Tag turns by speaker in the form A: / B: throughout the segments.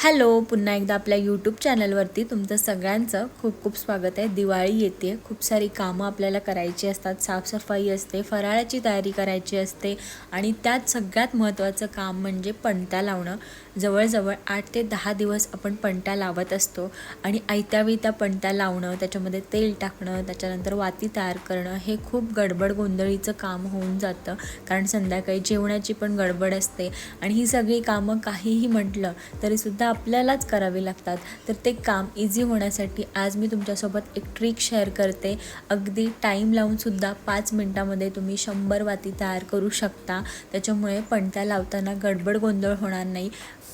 A: Hello, पुन्हा एकदा आपल्या यूट्यूब चॅनलवरती तुमचं सगळ्यांचं खूप खूप स्वागत आहे. दिवाळी येते, खूप सारी कामं आपल्याला करायची असतात. साफसफाई असते, फराळाची तयारी करायची असते आणि त्यात सगळ्यात महत्त्वाचं काम म्हणजे पणत्या लावणं. जवळजवळ 8 ते 10 दिवस आपण पणत्या लावत असतो आणि आयत्यावेळी त्या पणत्या लावणं, त्याच्यामध्ये तेल टाकणं, त्याच्यानंतर वाती तयार करणं हे खूप गडबड गोंधळीचं काम होऊन जातं. कारण संध्याकाळी जेवणाची पण गडबड असते आणि ही सगळी कामं काहीही म्हटलं तरीसुद्धा आपल्यालाच करावे लागतात. तर ते काम इझी होण्यासाठी आज मी तुमच्यासोबत एक ट्रिक शेअर करते. अगदी टाईम लावूनसुद्धा 5 मिनटामध्ये तुम्ही 100 वाती तयार करू शकता. त्याच्यामुळे पणत्या लावताना गडबड गोंधळ होणार नाही.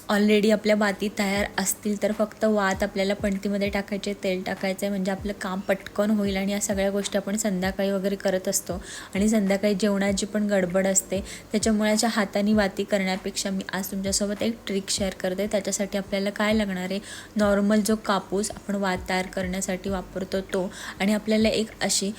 A: ऑलरेडी आपल्या वाती तयार असतील तर फक्त वात आपल्याला पणतीमध्ये टाकायचे, तेल टाकायचं आहे, म्हणजे आपलं काम पटकन होईल. आणि या सगळ्या गोष्टी आपण संध्याकाळी वगैरे करत असतो आणि संध्याकाळी जेवणाची पण गडबड असते. त्याच्यामुळे अशा हाताने वाती करण्यापेक्षा मी आज तुमच्यासोबत एक ट्रिक शेअर करते. त्याच्यासाठी आपल्याला काय लागणार आहे, नॉर्मल जो कापूस आपण वात तयार करण्यासाठी वापरतो तो, आणि आपल्याला एक अशी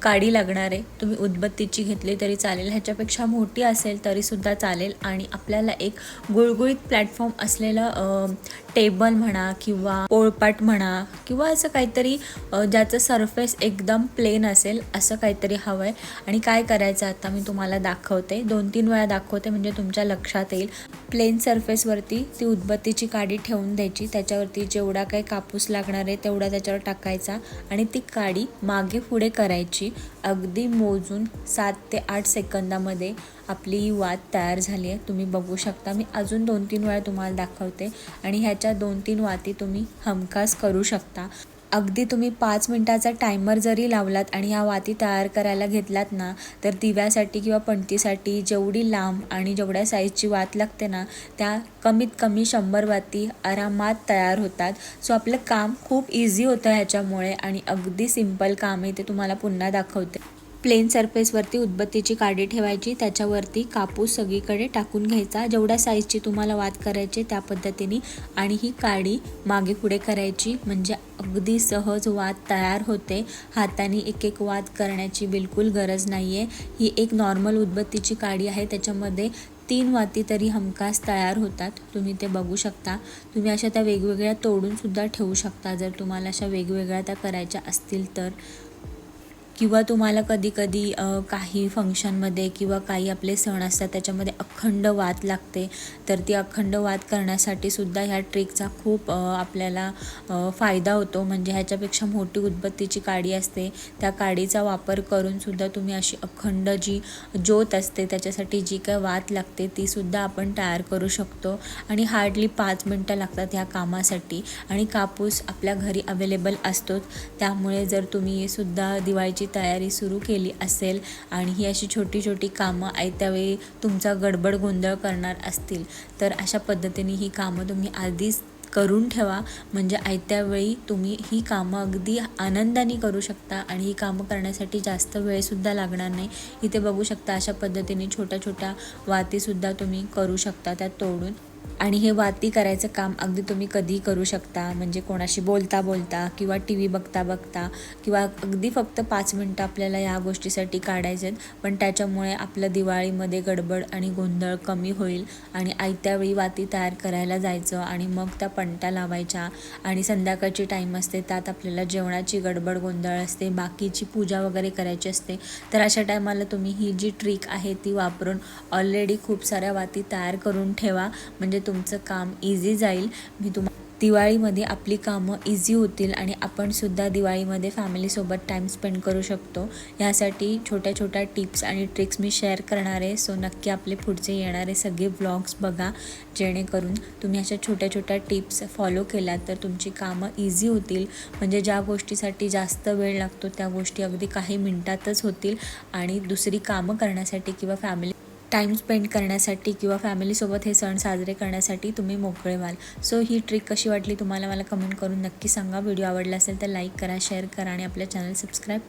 A: काडी लागणार आहे. तुम्ही उदबत्तीची घेतली तरी चालेल, ह्याच्यापेक्षा मोठी असेल तरीसुद्धा चालेल. आणि आपल्याला एक गुळगुळीत प्लॅटफॉर्म असलेलं टेबल म्हणा किंवा पोळपाट म्हणा किंवा असं काहीतरी ज्याचं सरफेस एकदम प्लेन असेल असं काहीतरी हवं आहे. आणि काय करायचं आता मी तुम्हाला दाखवते, 2-3 वेळा दाखवते म्हणजे तुमच्या लक्षात येईल. प्लेन सरफेसवरती ती उदबत्तीची काडी ठेवून द्यायची, त्याच्यावरती जेवढा काही कापूस लागणार आहे तेवढा त्याच्यावर टाकायचा आणि ती काडी मागे पुढे करायची. अगदी मोजून 7 ते 8 सेकंदामध्ये आपली वात तयार झाली आहे. तुम्ही बघू शकता. मी अजून 2-3 वेळा तुम्हाला दाखवते आणि ह्याच्या 2-3 वाती तुम्ही हमखास करू शकता. अगदी तुम्ही 5 मिनटाचा टायमर जरी लावलात आणि ह्या वाती तयार करायला घेतलात ना, तर दिव्यासाठी किंवा पणतीसाठी जेवढी लांब आणि जेवढ्या साईजची वात लागते ना, त्या कमीत कमी 100 वाती आरामात तयार होतात. सो आपलं काम खूप इझी होतं ह्याच्यामुळे आणि अगदी सिंपल काम आहे. ते तुम्हाला पुन्हा दाखवते. प्लेन सरफेसवरती उदबत्तीची काडी ठेवायची, त्याच्यावरती कापूस सगळीकडे टाकून घ्यायचा, जेवढ्या साईजची तुम्हाला वात करायची त्या पद्धतीने, आणि ही काडी मागे पुढे करायची म्हणजे अगदी सहज वात तयार होते. हाताने एक एक वात करण्याची बिलकुल गरज नाही आहे. ही एक नॉर्मल उदबत्तीची काडी आहे, त्याच्यामध्ये 3 वाती तरी हमखास तयार होतात. तुम्ही ते बघू शकता. तुम्ही अशा त्या वेगवेगळ्या तोडूनसुद्धा ठेवू शकता जर तुम्हाला अशा वेगवेगळ्या त्या करायच्या असतील तर. किंवा तुम्हाला कधी कधी काही फंक्शनमध्ये किंवा काही आपले सण असतात त्याच्यामध्ये अखंड वात लागते, तर ती अखंड वात करण्यासाठी सुद्धा ह्या ट्रिकचा खूप आपल्याला फायदा होतो. म्हणजे ह्याच्यापेक्षा मोठी उदबत्तीची काडी असते, त्या काडीचा वापर करूनसुद्धा तुम्ही अशी अखंड जी ज्योत असते त्याच्यासाठी जी काय वात लागते तीसुद्धा आपण तयार करू शकतो. आणि हार्डली 5 मिनटं लागतात ह्या कामासाठी. आणि कापूस आपल्या घरी अवेलेबल असतोच, त्यामुळे जर तुम्ही सुद्धा दिवाळीची तयारी सुरू केली असेल आणि ही अशी छोटी छोटी कामं आयत्यावेळी तुमचा गडबड गोंधळ करणार असतील तर अशा पद्धतीने ही कामं तुम्ही आधीच करून ठेवा. म्हणजे आयत्यावेळी तुम्ही ही कामं अगदी आनंदाने करू शकता आणि ही कामं करण्यासाठी जास्त वेळसुद्धा लागणार नाही. इथे बघू शकता अशा पद्धतीने छोट्या छोट्या वातीसुद्धा तुम्ही करू शकता त्या तोडून. आणि हे वाती करायचं काम अगदी तुम्ही कधीही करू शकता, म्हणजे कोणाशी बोलता बोलता किंवा TV बघता बघता किंवा अगदी फक्त 5 मिनटं आपल्याला या गोष्टीसाठी काढायचे आहेत. पण त्याच्यामुळे आपलं दिवाळीमध्ये गडबड आणि गोंधळ कमी होईल. आणि आयत्या वेळी वाती तयार करायला जायचं आणि मग त्या पणत्या लावायच्या. आणि संध्याकाळची टाईम असते, त्यात आपल्याला जेवणाची गडबड गोंधळ असते, बाकीची पूजा वगैरे करायची असते. तर अशा टायमाला तुम्ही ही जी ट्रिक आहे ती वापरून ऑलरेडी खूप साऱ्या वाती तयार करून ठेवा, म्हणजे तुमचं काम इझी जाईल. मी दिवाळीमध्ये आपली कामं इझी होतील आणि आपण सुद्धा दिवाळीमध्ये फॅमिलीसोबत टाईम स्पेंड करू शकतो. यासाठी छोट्या छोट्या टिप्स आणि ट्रिक्स मी शेअर करणार आहे. सो नक्की आपले पुढचे येणारे सगळे व्लॉग्स बघा, जेणेकरून तुम्ही अशा छोट्या छोट्या टिप्स फॉलो केल्यात तर तुमची कामं इझी होतील. म्हणजे ज्या गोष्टीसाठी जास्त वेळ लागतो त्या गोष्टी अगदी काही मिनटातच होतील आणि दुसरी कामं करण्यासाठी किंवा फॅमिली टाईम स्पेंड करण्यासाठी किंवा फॅमिलीसोबत हे सण साजरे करण्यासाठी तुम्ही मोकळे व्हाल. सो ही ट्रिक कशी वाटली तुम्हाला मला कमेंट करून नक्की सांगा. व्हिडिओ आवडला असेल तर लाईक करा, शेअर करा आणि आपल्या चॅनल सबस्क्राईब करा.